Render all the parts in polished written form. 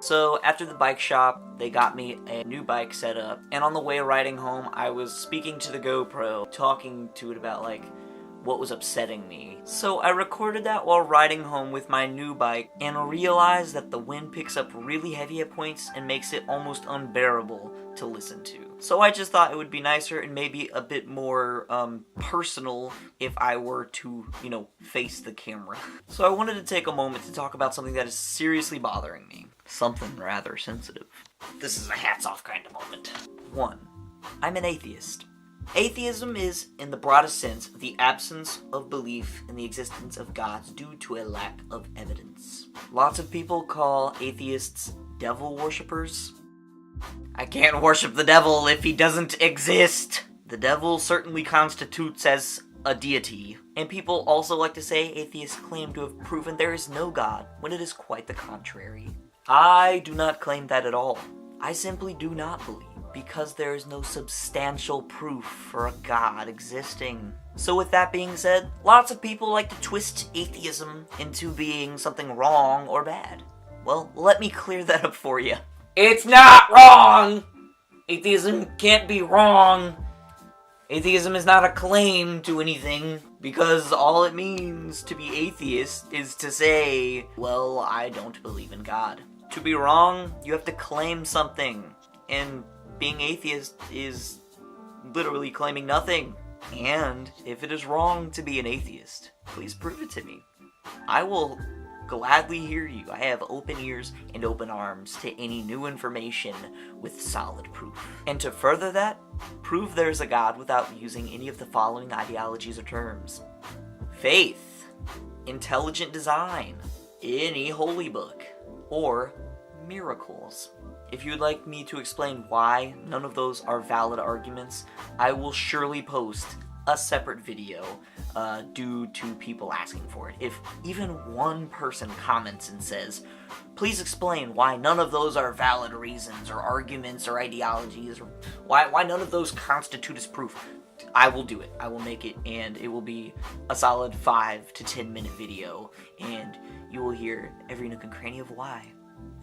So after the bike shop, they got me a new bike set up, and on the way riding home, I was speaking to the GoPro, talking to it about like what was upsetting me. So I recorded that while riding home with my new bike and realized that the wind picks up really heavy at points and makes it almost unbearable to listen to. So I just thought it would be nicer and maybe a bit more personal if I were to, face the camera. So I wanted to take a moment to talk about something that is seriously bothering me. Something rather sensitive. This is a hats off kind of moment. 1. I'm an atheist. Atheism is, in the broadest sense, the absence of belief in the existence of gods due to a lack of evidence. Lots of people call atheists devil worshippers. I can't worship the devil if he doesn't exist. The devil certainly constitutes as a deity. And people also like to say atheists claim to have proven there is no God, when it is quite the contrary. I do not claim that at all. I simply do not believe, because there is no substantial proof for a God existing. So with that being said, lots of people like to twist atheism into being something wrong or bad. Well, let me clear that up for you. It's not wrong! Atheism can't be wrong. Atheism is not a claim to anything, because all it means to be atheist is to say, well, I don't believe in God. To be wrong, you have to claim something, and being atheist is literally claiming nothing. And if it is wrong to be an atheist, please prove it to me. I will gladly hear you. I have open ears and open arms to any new information with solid proof. And to further that, prove there's a God without using any of the following ideologies or terms: faith, intelligent design, any holy book, or miracles. If you'd like me to explain why none of those are valid arguments, I will surely post a separate video due to people asking for it. If even one person comments and says, please explain why none of those are valid reasons or arguments or ideologies, or why none of those constitute as proof, I will do it. I will make it, and it will be a solid 5 to 10 minute video, and you will hear every nook and cranny of why.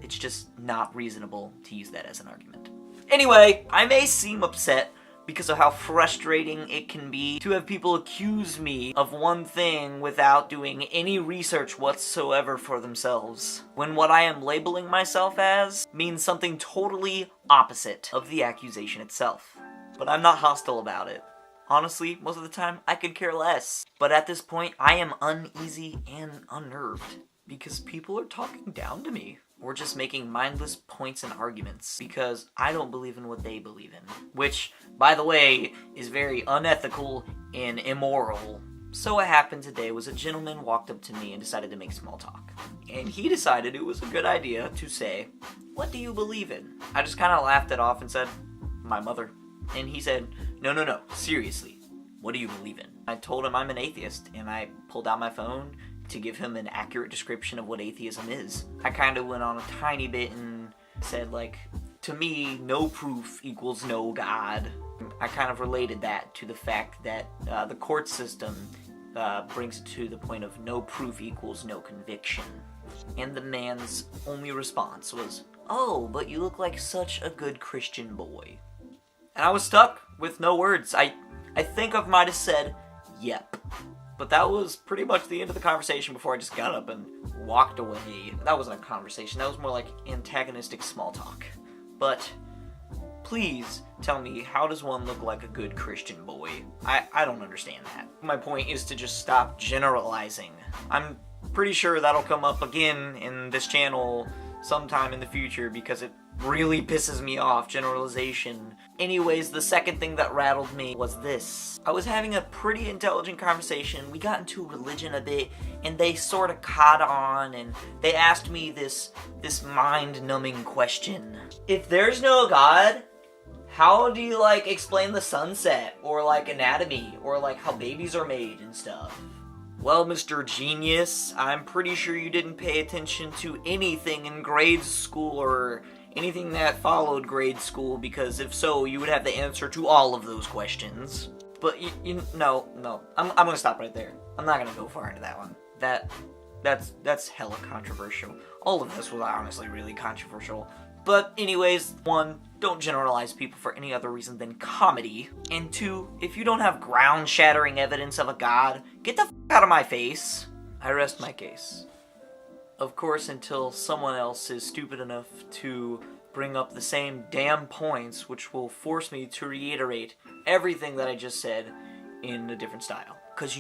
It's just not reasonable to use that as an argument. Anyway, I may seem upset because of how frustrating it can be to have people accuse me of one thing without doing any research whatsoever for themselves, when what I am labeling myself as means something totally opposite of the accusation itself. But I'm not hostile about it. Honestly, most of the time, I could care less. But at this point, I am uneasy and unnerved because people are talking down to me. Or just making mindless points and arguments because I don't believe in what they believe in. Which, by the way, is very unethical and immoral. So what happened today was a gentleman walked up to me and decided to make small talk. And he decided it was a good idea to say, what do you believe in? I just kind of laughed it off and said, my mother. And he said, no, seriously, what do you believe in? I told him I'm an atheist, and I pulled out my phone to give him an accurate description of what atheism is. I kind of went on a tiny bit and said, to me, no proof equals no God. I kind of related that to the fact that the court system brings it to the point of no proof equals no conviction. And the man's only response was, oh, but you look like such a good Christian boy. And I was stuck with no words. I think I might have said, yep. But that was pretty much the end of the conversation before I just got up and walked away. That wasn't a conversation, that was more like antagonistic small talk. But please tell me, how does one look like a good Christian boy? I don't understand that. My point is to just stop generalizing. I'm pretty sure that'll come up again in this channel sometime in the future because it really pisses me off, generalization. Anyways, the second thing that rattled me was this. I was having a pretty intelligent conversation. We got into religion a bit, and they sort of caught on, and they asked me this mind-numbing question. If there's no God, how do you, explain the sunset, or, anatomy, or, how babies are made and stuff? Well, Mr. Genius, I'm pretty sure you didn't pay attention to anything in grade school or anything that followed grade school, because if so, you would have the answer to all of those questions. But no. I'm gonna stop right there. I'm not gonna go far into that one. That's hella controversial. All of this was honestly really controversial. But anyways, 1, don't generalize people for any other reason than comedy. And 2, if you don't have ground-shattering evidence of a god, get the f*** out of my face. I rest my case. Of course, until someone else is stupid enough to bring up the same damn points, which will force me to reiterate everything that I just said in a different style. 'Cause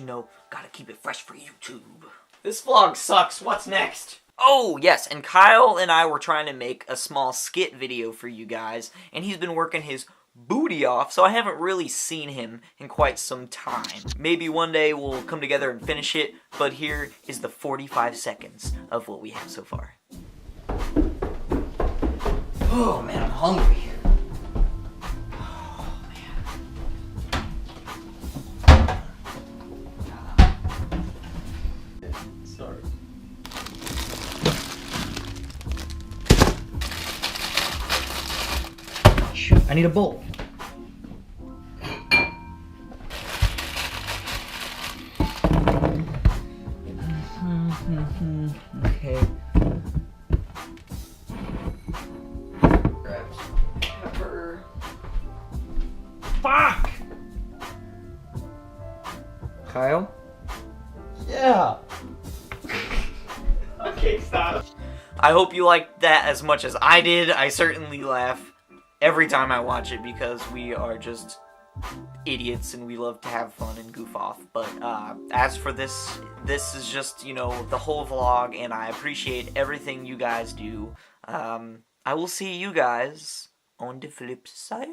gotta keep it fresh for YouTube. This vlog sucks, what's next? Oh, yes, and Kyle and I were trying to make a small skit video for you guys, and he's been working his booty off, so I haven't really seen him in quite some time. Maybe one day we'll come together and finish it, but here is the 45 seconds of what we have so far. Oh man, I'm hungry. Oh man. Sorry. Shoot, I need a bowl. Okay. Grab some pepper. Fuck! Kyle? Yeah. Okay, stop. I hope you liked that as much as I did. I certainly laugh every time I watch it because we are just idiots and we love to have fun and goof off. But as for this is just, the whole vlog, and I appreciate everything you guys do. I will see you guys on the flip side.